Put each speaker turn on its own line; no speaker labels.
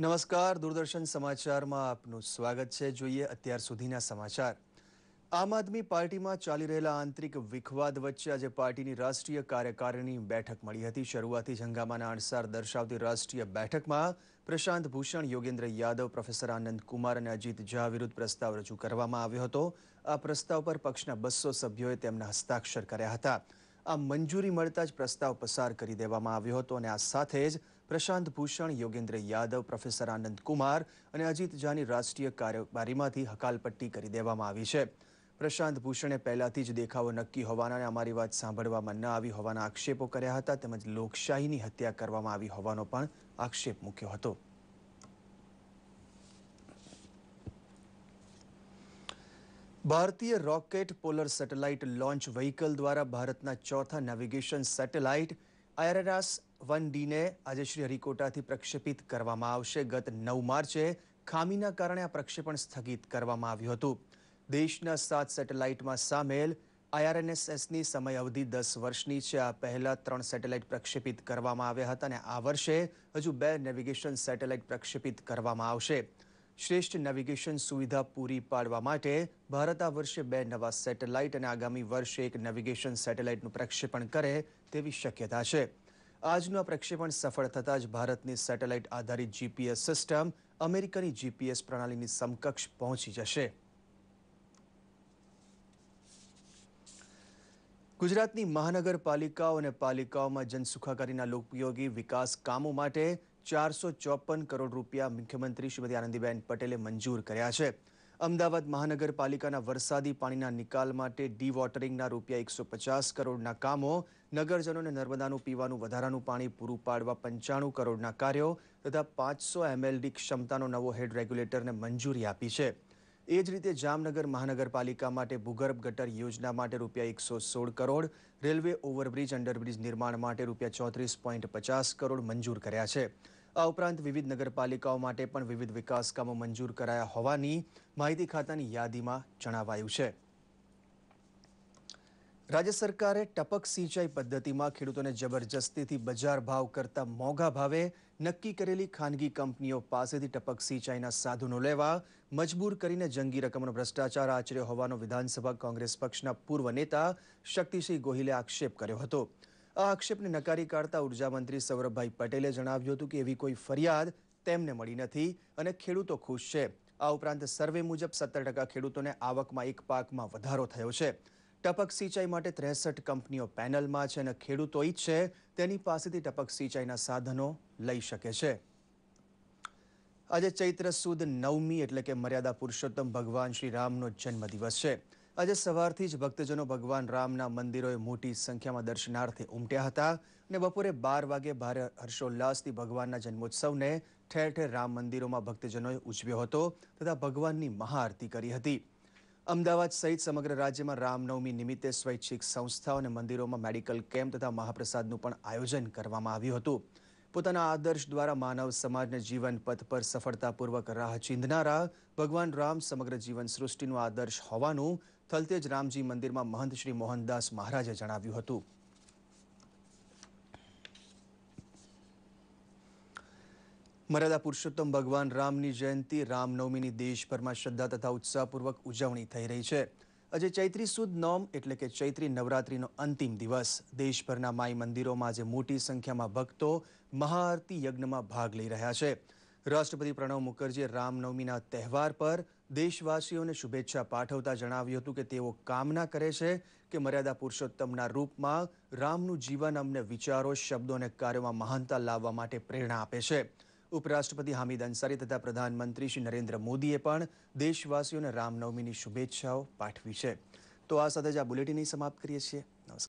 નમસ્કાર, દૂરદર્શન સમાચારમાં આપનું સ્વાગત છે. જોઈએ અત્યાર સુધીના સમાચાર. આમ આદમી પાર્ટીમાં ચાલી રહેલા આંતરિક વિખવાદ વચ્ચે આજે પાર્ટીની રાષ્ટ્રીય કાર્યકારિણી બેઠક મળી હતી. શરૂઆતી હંગામાના અણસાર દર્શાવતી રાષ્ટ્રીય બેઠકમાં પ્રશાંત ભૂષણ, યોગેન્દ્ર યાદવ, પ્રોફેસર આનંદ કુમાર અને અજીત ઝા વિરુદ્ધ પ્રસ્તાવ રજૂ કરવામાં આવ્યો હતો. આ પ્રસ્તાવ પર પક્ષના 200 સભ્યોએ તેમના હસ્તાક્ષર કર્યા હતા. આ મંજૂરી મળતા જ પ્રસ્તાવ પસાર કરી દેવામાં આવ્યો હતો અને આ સાથે જ પ્રશાંત ભૂષણ, યોગેન્દ્ર યાદવ, પ્રોફેસર આનંદ કુમાર અને અજીત ઝાની રાષ્ટ્રીય કાર્યભારીમાંથી હકાલપટ્ટી કરી દેવામાં આવી છે. પ્રશાંત ભૂષણે પહેલાથી જ દેખાવો નક્કી હોવાના અને અમારી વાત સાંભળવામાં ન આવી હોવાના આક્ષેપો કર્યા હતા, તેમજ લોકશાહીની હત્યા કરવામાં આવી હોવાનો પણ આક્ષેપ મૂક્યો હતો. ભારતીય rocket polar satellite launch vehicle દ્વારા ભારતના ચોથા નેવિગેશન સેટેલાઇટ IRS-1Dને આજે શ્રીહરિકોટાથી પ્રક્ષેપિત કરવામાં આવશે. ગત 9 માર્ચે ખામીના કારણે આ પ્રક્ષેપણ સ્થગિત કરવામાં આવ્યું હતું. દેશના 7 સેટેલાઇટમાં સામેલ IRNSSની સમય અવધિ 10 વર્ષની છે. આ પહેલા 3 સેટેલાઇટ પ્રક્ષેપિત કરવામાં આવ્યા હતા અને આ વર્ષે હજુ 2 નેવિગેશન સેટેલાઇટ પ્રક્ષેપિત કરવામાં આવશે. શ્રેષ્ઠ નેવિગેશન સુવિધા પૂરી પાડવા માટે ભારત આ વર્ષે 2 નવા સેટેલાઇટ અને આગામી વર્ષે 1 નેવિગેશન સેટેલાઇટનું પ્રક્ષેપણ કરે તેવી શક્યતા છે. આજનું આ પ્રક્ષેપણ સફળ થતાં જ ભારતની સેટેલાઇટ આધારિત GPS સિસ્ટમ અમેરિકાની GPS પ્રણાલીની સમકક્ષ પહોંચી જશે. ગુજરાતની મહાનગરપાલિકાઓ અને પાલિકાઓમાં જનસુખાકારીના ઉપયોગી વિકાસ કામો માટે 454 કરોડ રૂપિયા મુખ્યમંત્રી શ્રીમતી આનંદીબેન પટેલે મંજૂર કર્યા છે. અમદાવાદ મહાનગરપાલિકાના વરસાદી પાણીના નિકાલ માટે ડી-વોટરિંગના રૂપિયા 150 કરોડના કામો, નગરજનોને નર્મદાનું પીવાનું વધારાનું પાણી પૂરું પાડવા 95 કરોડના કાર્યો તથા 500 MLD ક્ષમતાનો નવો હેડ રેગ્યુલેટરને મંજૂરી આપી છે. એ જ રીતે જામનગર મહાનગરપાલિકા માટે ભૂગર્ભ ગટર યોજના માટે રૂપિયા 116 કરોડ, રેલવે ઓવરબ્રિજ અંડરબ્રિજ નિર્માણ માટે રૂપિયા 34.50 કરોડ મંજૂર કર્યા છે. આ ઉપરાંત વિવિધ નગરપાલિકાઓ માટે પણ વિવિધ વિકાસ કામો મંજૂર કરાયા હોવાની માહિતી ખાતાની યાદીમાં જણાવાયું છે. રાજ્ય સરકારે ટપક સિંચાઈ પદ્ધતિમાં ખેડૂતોને જબરજસ્તીથી બજાર ભાવ કરતા મોંઘા ભાવે નક્કી કરેલી ખાનગી કંપનીઓ પાસેથી ટપક સિંચાઈના સાધનો લેવા મજબૂર કરીને જંગી રકમનો ભ્રષ્ટાચાર આચર્યો હોવાનો વિધાનસભા કોંગ્રેસ પક્ષના પૂર્વ નેતા શક્તિસિંહ ગોહિલે આક્ષેપ કર્યો હતો. આ આક્ષેપને નકારી કાઢતા ઉર્જા મંત્રી સૌરભભાઈ પટેલે જણાવ્યું હતું કે એવી કોઈ ફરિયાદ તેમને મળી નથી અને ખેડૂતો ખુશ છે. આ ઉપરાંત સર્વે મુજબ 17% ખેડૂતોને આવકમાં એક પાકમાં વધારો થયો છે. ટપક સિંચાઈ માટે 63 કંપનીઓ પેનલમાં છે અને ખેડૂતો ઈચ્છે તેની પાસેથી ટપક સિંચાઈના સાધનો લઈ શકે છે. આજે ચૈત્ર સુદ 9મી એટલે કે મર્યાદા પુરુષોત્તમ ભગવાન શ્રી રામનો જન્મદિવસ છે. આજે સવારથી જ ભક્તજનો ભગવાન રામના મંદિરોએ મોટી સંખ્યામાં દર્શનાર્થે ઉમટ્યા હતા અને બપોરે 12 વાગે ભારે હર્ષોલ્લાસથી ભગવાનના જન્મોત્સવને ઠેર ઠેર રામ મંદિરોમાં ભક્તજનોએ ઉજવ્યો હતો તથા ભગવાનની મહાઆરતી કરી હતી. અમદાવાદ સહિત સમગ્ર રાજ્યમાં રામનવમી નિમિત્તે સ્વૈચ્છિક સંસ્થાઓ અને મંદિરોમાં મેડિકલ કેમ્પ તથા મહાપ્રસાદનું પણ આયોજન કરવામાં આવ્યું હતું. પોતાના આદર્શ દ્વારા માનવ સમાજને જીવન પથ પર સફળતાપૂર્વક રાહ ચીંધનારા ભગવાન રામ સમગ્ર જીવન સૃષ્ટિનું આદર્શ હોવાનું થલતેજ રામજી મંદિરમાં મહંત શ્રી મોહનદાસ મહારાજે જણાવ્યું હતું. મર્યાદા પુરુષોત્તમ ભગવાન રામની જયંતિ રામનવમીની દેશભરમાં શ્રદ્ધા તથા ઉત્સાહપૂર્વક ઉજવણી થઈ રહી છે. આજે ચૈત્રી સુદ નોમ એટલે કે ચૈત્રી નવરાત્રીનો અંતિમ દિવસ. દેશભરના માઈ મંદિરોમાં આજે મોટી સંખ્યામાં ભક્તો મહાઆરતી યજ્ઞમાં ભાગ લઈ રહ્યા છે. રાષ્ટ્રપતિ પ્રણવ મુખર્જીએ રામનવમીના તહેવાર પર દેશવાસીઓને શુભેચ્છા પાઠવતા જણાવ્યું હતું કે તેઓ કામના કરે છે કે મર્યાદા પુરુષોત્તમના રૂપમાં રામનું જીવન અમને વિચારો, શબ્દો અને કાર્યોમાં મહાનતા લાવવા માટે પ્રેરણા આપે છે. ઉપરાષ્ટ્રપતિ હામિદ અંસારી તથા પ્રધાનમંત્રી શ્રી નરેન્દ્ર મોદીએ પણ દેશવાસીઓને રામનવમીની શુભેચ્છાઓ પાઠવી છે. તો આ સાથે જ આ બુલેટિન સમાપ્ત કરીએ છીએ. નમસ્કાર.